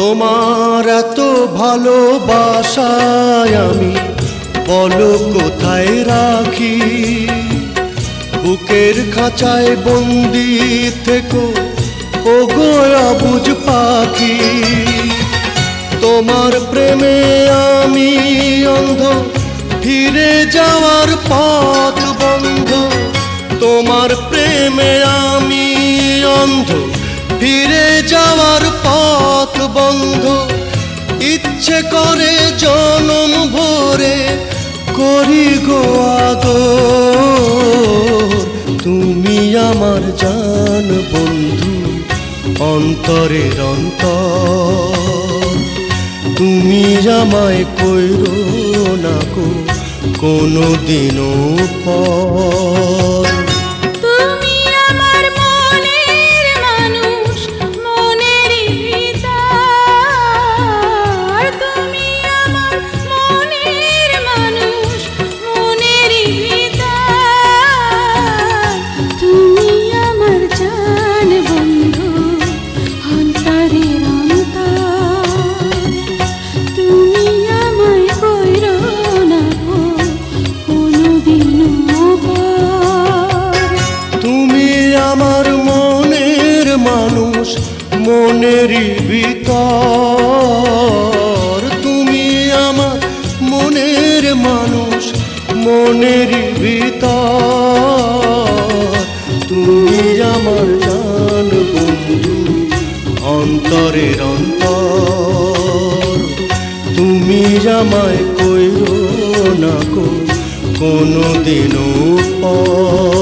তোমার এত ভালোবাসায় আমি বলো কোথায় রাখি, বুকের খাঁচায় বন্দি থেকো ওগো অবুঝ পাখি। তোমার প্রেমে আমি অন্ধ, ফিরে যাওয়ার পথ বন্ধ। তোমার প্রেমে আমি অন্ধ, ফিরে যাওয়ার পথ বন্ধ। ইচ্ছে করে জনম ভরে করি গো আদর। তুমি আমার জান বন্ধু, অন্তরের অন্তর। তুমি আমায় কইরো না গো কোনো দিনও পর। আমার মনের মানুষ মনেরই ভিতর। তুমি আমার মনের মানুষ মনেরই ভিতর। তুমি আমার জান বন্ধু, অন্তরের অন্তর। তুমি আমায় কইরো না গো কোনো দিনও পর।